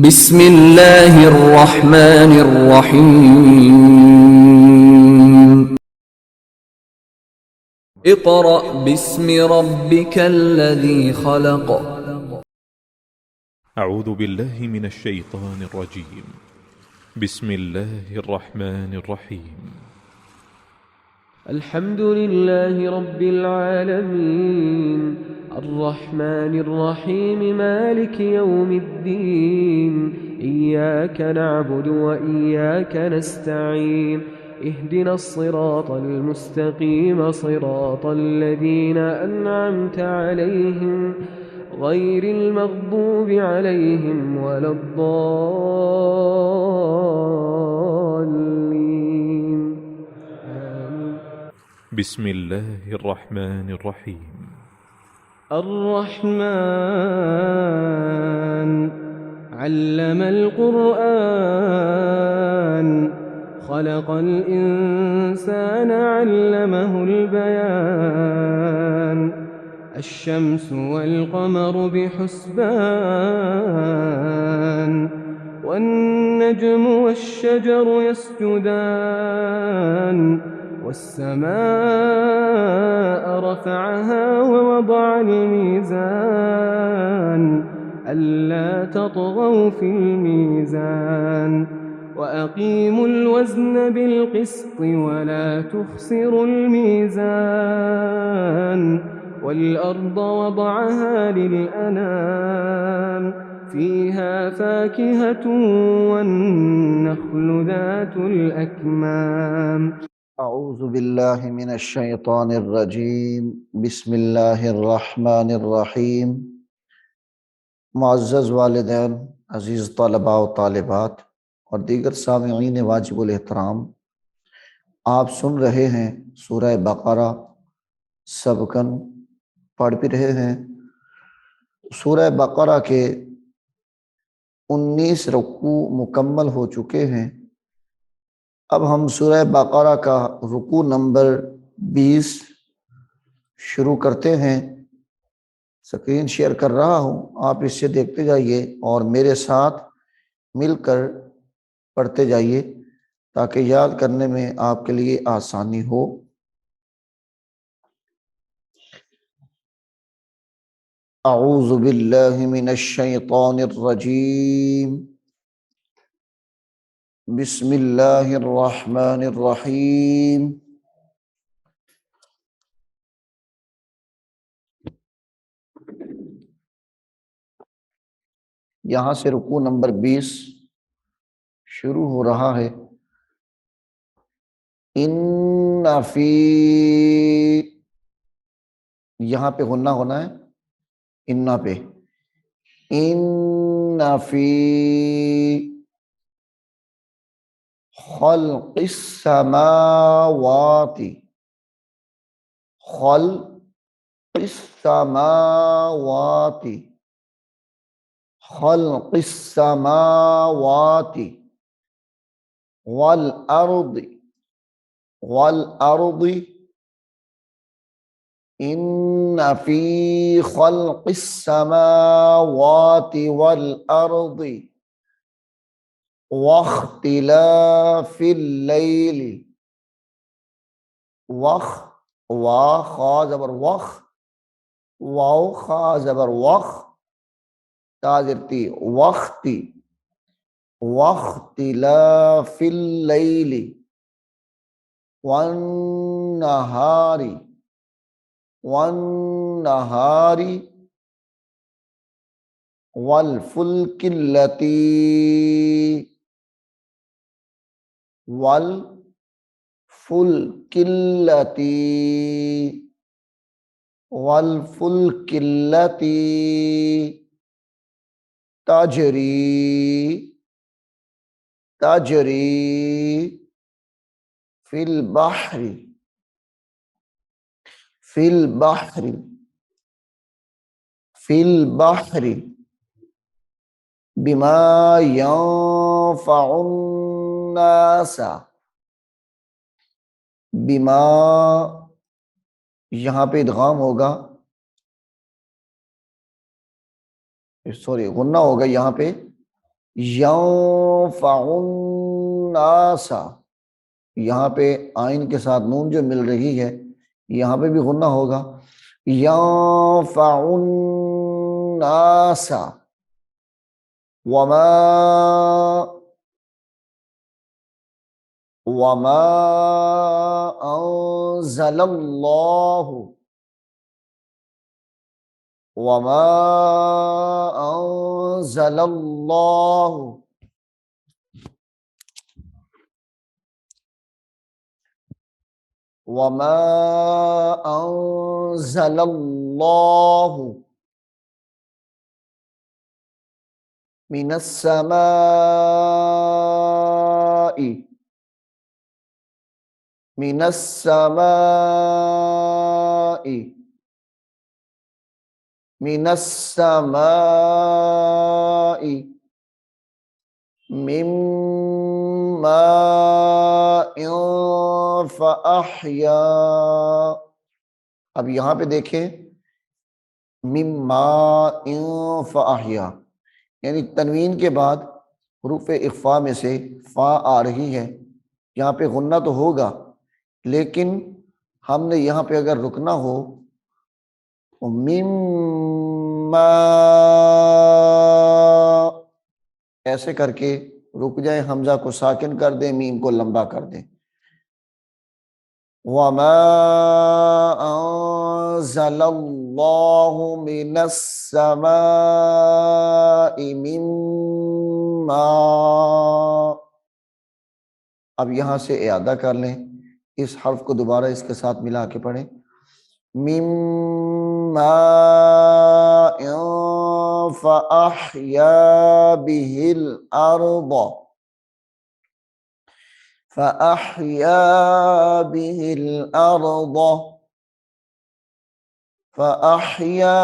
بسم اللہ الرحمن الرحیم اقرأ باسم ربك الذي خلق أعوذ بالله من الشيطان الرجيم. بسم الله الرحمن الرحيم. الحمد لله رب العالمين الرحمن الرحيم مالك يوم الدين إياك نعبد وإياك نستعين اهدنا الصراط المستقيم صراط الذين أنعمت عليهم غير المغضوب عليهم ولا الضالين آمين. بسم الله الرحمن الرحيم. الرحمن علم القرآن خلق الإنسان علمه البيان الشمس والقمر بحسبان والنجم والشجر يسجدان والسماء رفعها ووضع الميزان ألا تطغوا في الميزان وأقيموا الوزن بالقسط ولا تخسروا الميزان والأرض وضعها للأنام فيها فاكهة والنخل ذات الأكمام. اعوذ باللہ من الشیطان الرجیم بسم اللہ الرحمن الرحیم. معزز والدین، عزیز طلباء و طالبات اور دیگر سامعین واجب الاحترام، آپ سن رہے ہیں سورہ بقرہ، سبقاً پڑھ بھی رہے ہیں. سورہ بقرہ کے 19 رکوع مکمل ہو چکے ہیں. اب ہم سورہ بقرہ کا رکوع نمبر 20 شروع کرتے ہیں. سکرین شیئر کر رہا ہوں، آپ اس سے دیکھتے جائیے اور میرے ساتھ مل کر پڑھتے جائیے تاکہ یاد کرنے میں آپ کے لیے آسانی ہو. اعوذ باللہ من الشیطان الرجیم بسم اللہ الرحمن الرحیم. یہاں سے رکوع نمبر 20 شروع ہو رہا ہے. ان فی، یہاں پہ غنہ ہونا ہے انا پہ. ان فی خلق السماوات، خلق السماوات، خلق السماوات والارض، والارض، ان فی خلق السماوات والارض واختلاف اللیل، وخ، وا خا زبر وخ، واو خا زبر وخ، تا زرتی وقتی، واختلاف اللیل والنہار، والنہار والفلک التی، والفلک التی، والفلک التی تجری، تجری فی البحر، فی البحر، فی البحر بما ينفع الناس، بما، یہاں پہ ادغام ہوگا، سوری غنہ ہوگا یہاں پہ ينفع الناس، یہاں پہ آئین کے ساتھ نون جو مل رہی ہے یہاں پہ بھی غنہ ہوگا، ينفع الناس، وما وما انزل اللہ وما انزل اللہ وما انزل اللہ من السماء من السماء من السماء من ماء فأحیا، اب یہاں پہ دیکھیں من ماء فأحیا، یعنی تنوین کے بعد حروف اخفاء میں سے فا آ رہی ہے، یہاں پہ غنہ تو ہوگا لیکن ہم نے یہاں پہ اگر رکنا ہو مما، ایسے کر کے رک جائیں، حمزہ کو ساکن کر دیں، میم کو لمبا کر دیں، وما انزل اللہ من السماء من ماء، اب یہاں سے اعادہ کر لیں، اس حرف کو دوبارہ اس کے ساتھ ملا کے پڑھیں، من ماء فأحیا به الأرض فأحیا به الأرض فأحیا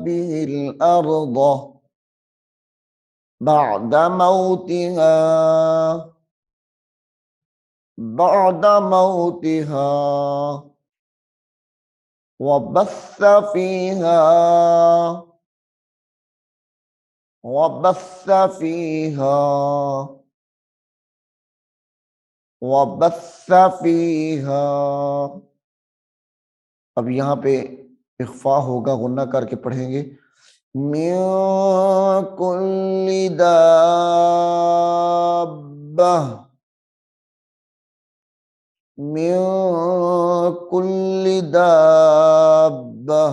به الأرض بعد موتها وبث فيها وبث فيها، اب یہاں پہ اخفاء ہوگا، غنہ کر کے پڑھیں گے، من كل دابة من كل دابة،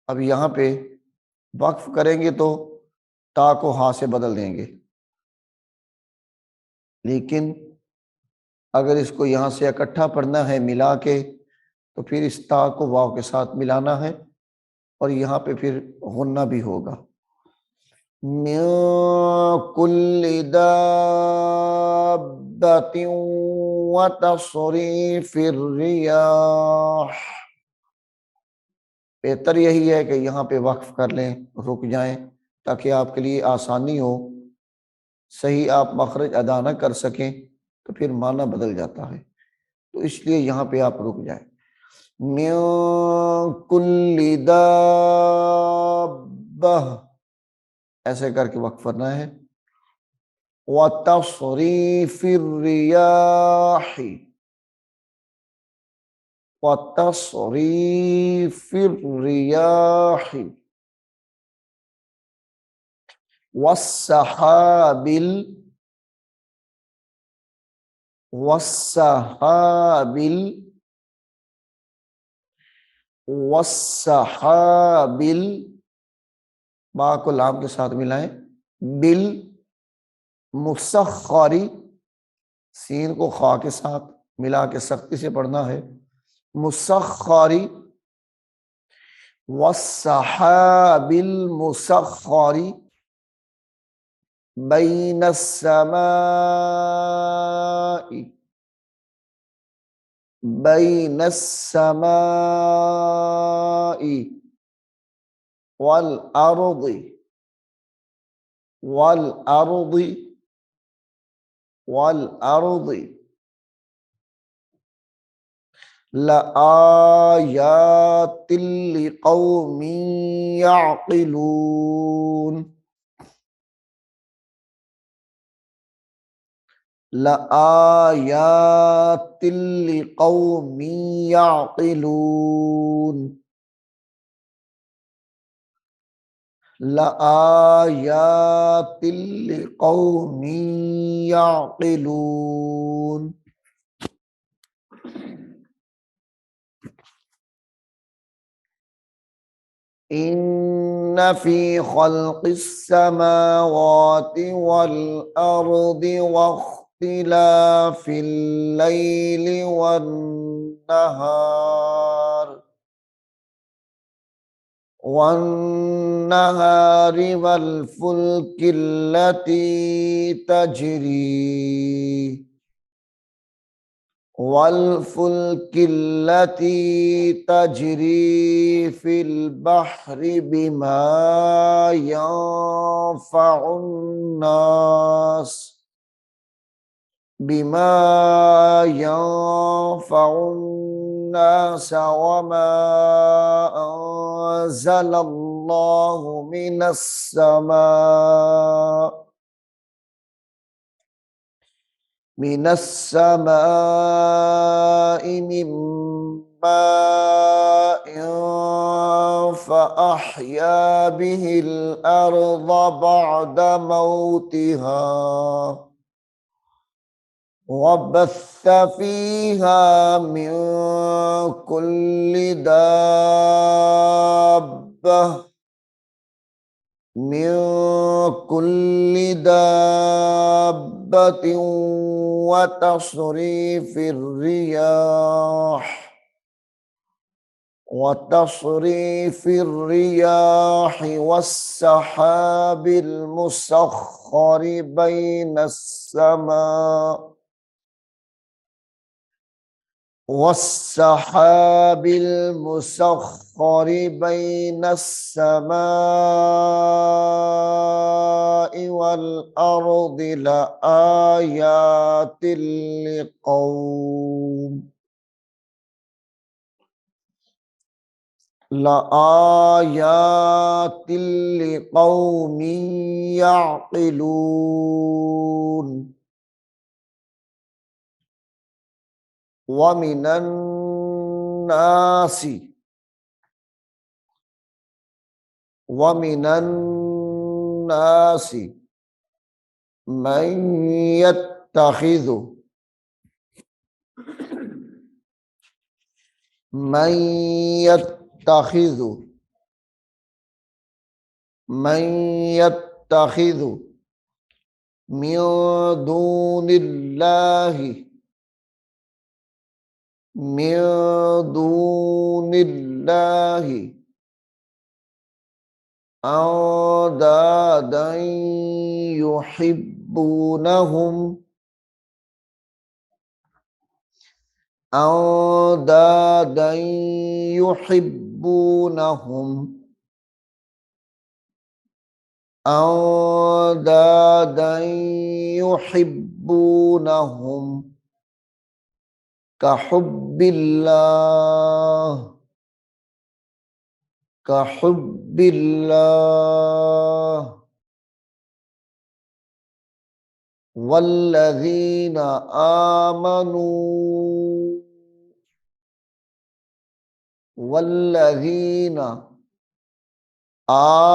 اب یہاں پہ وقف کریں گے تو تا کو ہاں سے بدل دیں گے، لیکن اگر اس کو یہاں سے اکٹھا پڑھنا ہے ملا کے تو پھر اس تا کو واو کے ساتھ ملانا ہے اور یہاں پہ پھر غنہ بھی ہوگا، من كل دابة وتصريف الرياح، بہتر یہی ہے کہ یہاں پہ وقف کر لیں، رک جائیں تاکہ آپ کے لیے آسانی ہو، صحیح آپ مخرج ادا نہ کر سکیں تو پھر معنی بدل جاتا ہے، تو اس لیے یہاں پہ آپ رک جائیں، من کل دابہ، ایسے کر کے وقف کرنا ہے، وتصریف الریاح وتصریف الریاح والسحاب والسحاب والسحاب، با کو لام کے ساتھ ملائیں، بالمسخری، سین کو خا کے ساتھ ملا کے سختی سے پڑھنا ہے، مسخری، والسحاب المسخری بین السماء بین السماء والارض والارض والارض لآیات لقوم یعقلون، لآیات لقوم یعقلون، لآیات لقوم یعقلون۔ ان فی خلق السماوات والارض واختلاف اللیل والنهار والفلك التي تجري في البحر بما ينفع الناس وما أنزل الله من السماء من ماء فأحيا به الأرض بعد موتها وبث فيها من كل دابة وتصريف الرياح والسحاب المسخر بين السماء والأرض لآيات لقوم يعقلون۔ ومن الناس من يتخذ من دون الله أندادا يحبونهم كحب الله والذين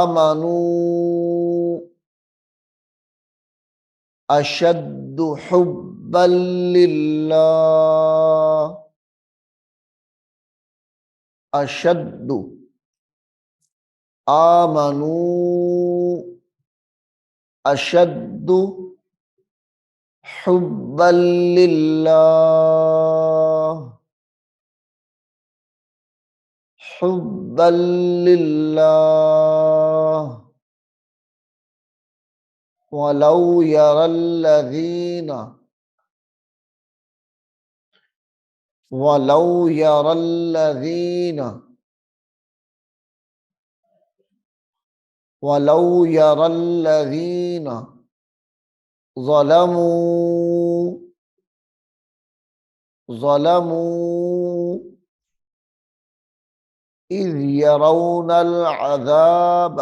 آمنوا أشد حبا لله، آمنوا أشد حبا لله ولو يرى الذين ظلموا إذ يرون العذاب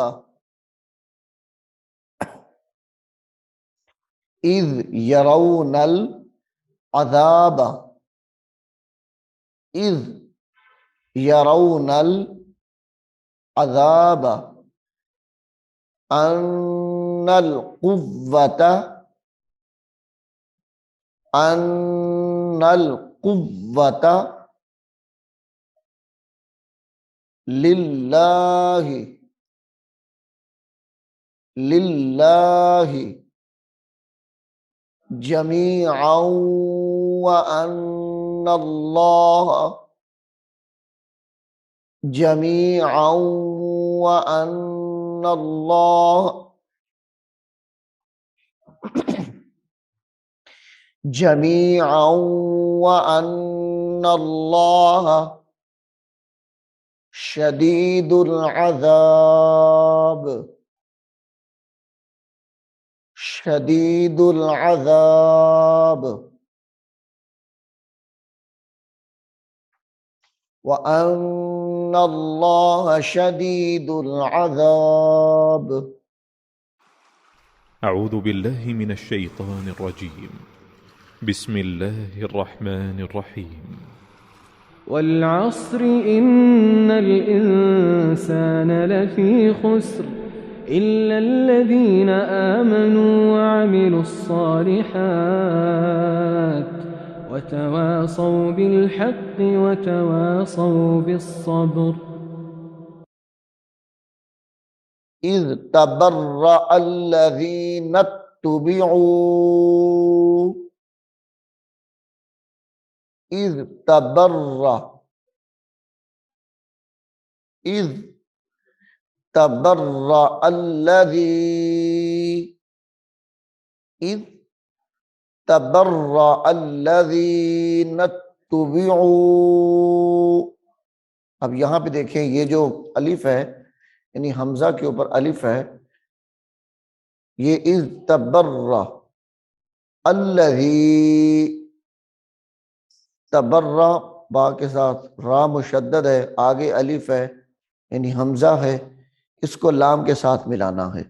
اذ یرون العذاب، اذ یرون العذاب ان القوة، ان القوة للہ، للہ جميعا وأن الله، جميعا وأن الله، جميعا وأن الله شديد العذاب، شديد العذاب، وأن الله شديد العذاب. أعوذ بالله من الشيطان الرجيم. بسم الله الرحمن الرحيم. والعصر إن الإنسان لفي خسر إلا الذين آمنوا وعملوا الصالحات وتواصوا بالحق وتواصوا بالصبر. إذ تبرأ الذين اتبعوا، إذ تبرأ، إذ تبرأ الذي، إذ تبرأ الذين اتبعوا. اب یہاں پہ دیکھیں یہ جو الف ہے یعنی حمزہ کے اوپر الف ہے، یہ اذ تبرأ الذی، تبرأ با کے ساتھ را مشدد ہے، آگے الف ہے یعنی حمزہ ہے، اس کو لام کے ساتھ ملانا ہے.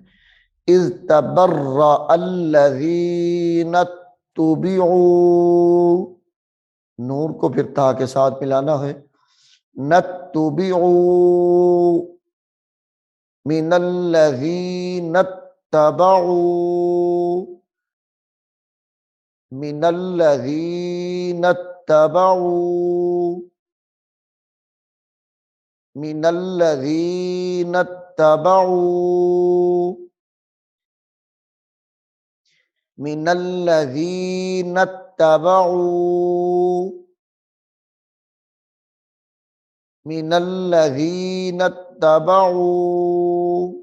اذ تبرأ الذین اتبعوا، نور کو پھر تا کے ساتھ ملانا ہے. نتبعوا من الذین اتبعوا، من الذین اتبعوا، من الذین اتبعوا، من الذین اتبعوا، من الذین اتبعوا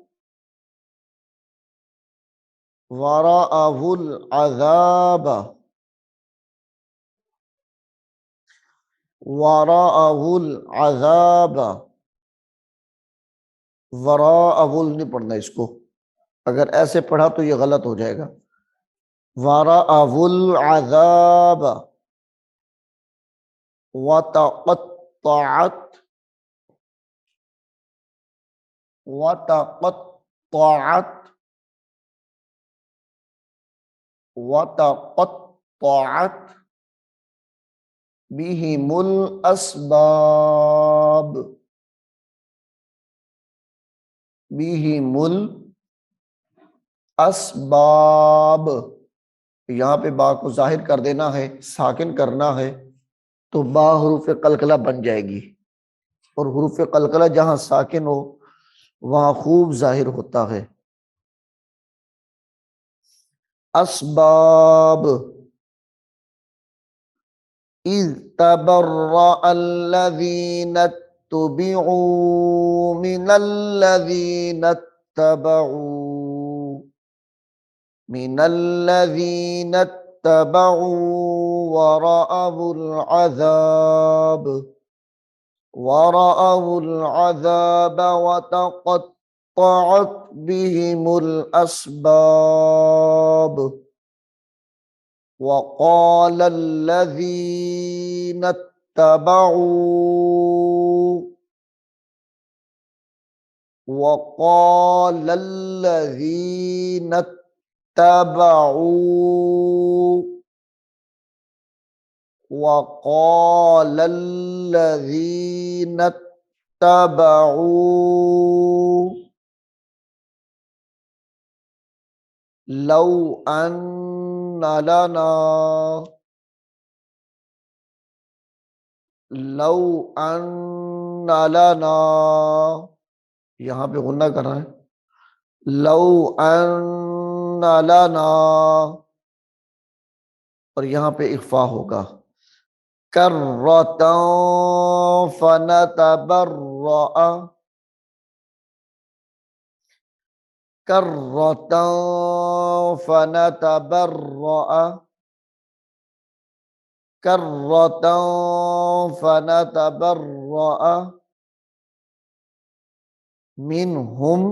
ورأوا العذاب، ورأوا العذاب، ورأوا نہیں پڑھنا اس کو، اگر ایسے پڑھا تو یہ غلط ہو جائے گا. ورأوا العذاب وتقطعت، وتقطعت، وتقطعت بهم الاسباب، بهم الاسباب. یہاں پہ با کو ظاہر کر دینا ہے، ساکن کرنا ہے تو با حروف قلقلہ بن جائے گی، اور حروف قلقلہ جہاں ساکن ہو وہاں خوب ظاہر ہوتا ہے. اسباب. اذ تبرأ الذین اتبعوا من الذین اتبعوا، من الذین اتبعوا ورأوا العذاب، ورأوا العذاب وتقطعت بهم الأسباب. وقال الذين اتبعوا، وقال الذين اتبعوا وقال الذين اتبعوا لو أن لنا یہاں پہ غنہ کرنا ہے، لو ان لنا، اور یہاں پہ اخفا ہوگا، کرۃ فنتبرأ، کرۃ فنتبرأ، کرۃ فنتبرأ منہم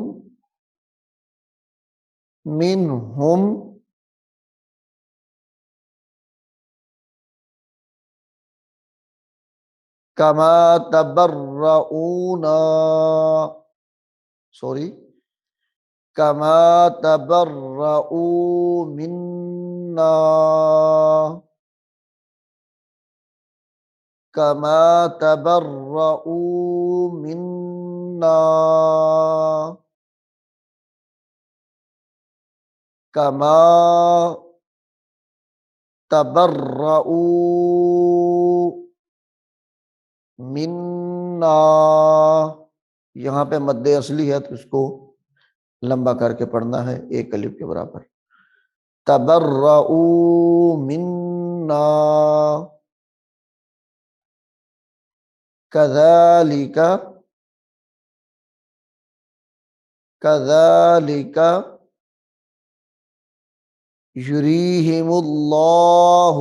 کما تبرؤون کما تبرؤوا منا کما تبرؤوا منا کما تبرؤوا منا، یہاں پہ مد اصلی ہے تو اس کو لمبا کر کے پڑھنا ہے ایک الف کے برابر، تبرؤوا منا کذالک یریہم اللہ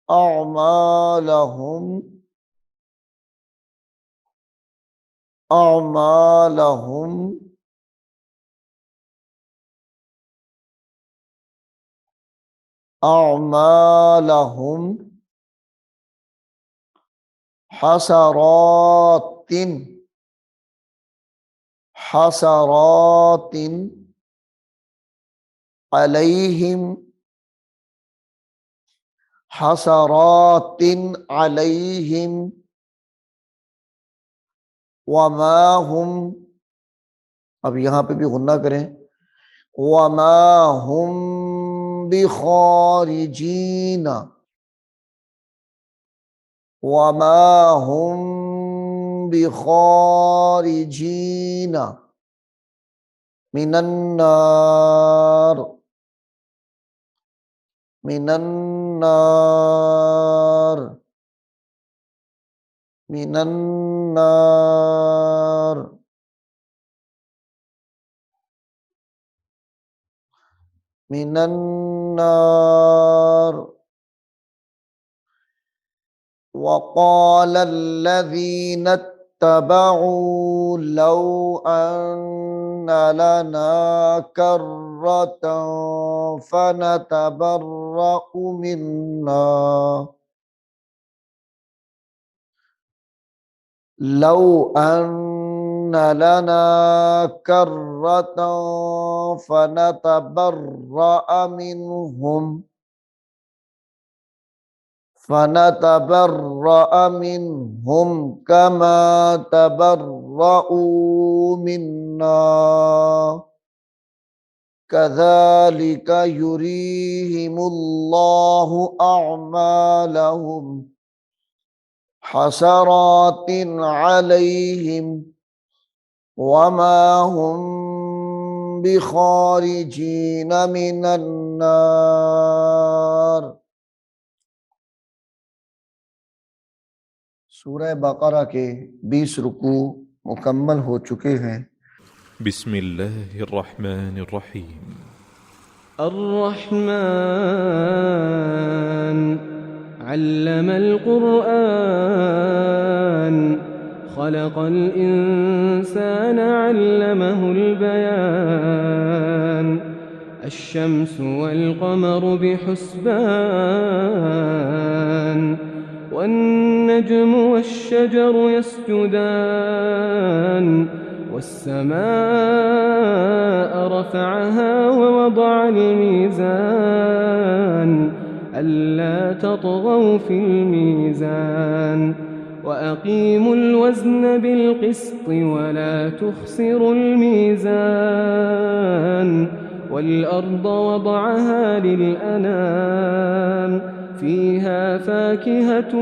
اعمالہم حسرات علیہم وما ہم، اب یہاں پہ بھی غنہ کریں، وما ہم بخارجین، وما ہم بخارجین من النار وقال الذين اتبعوا لو أن لنا كرة فنتبرأ منا، لو أن لنا كرة فنتبرأ منهم كما تبرؤوا منا كذلك يريهم الله أعمالهم حسرات عليهم وما هم بخارجين من النار۔ سورہ بقرہ کے 20 رکوع مکمل ہو چکے ہیں۔ بسم اللہ الرحمن الرحیم۔ الرحمن علم القرآن خلق الإنسان علمه البيان الشمس والقمر بحسبان والنجم والشجر يسجدان والسماء رفعها ووضع الميزان ألا تطغوا في الميزان وأقيموا الوزن بالقسط ولا تخسروا الميزان والأرض وضعها للأنام فيها فاكهة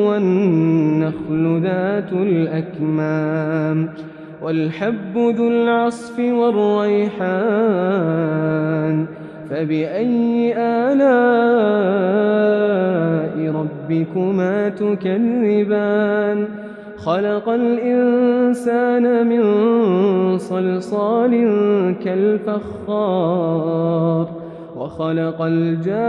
والنخل ذات الأكمام والحب ذو العصف والريحان فبأي آلاء ربكما تكذبان خلق الإنسان من صلصال كالفخار وخلق الجان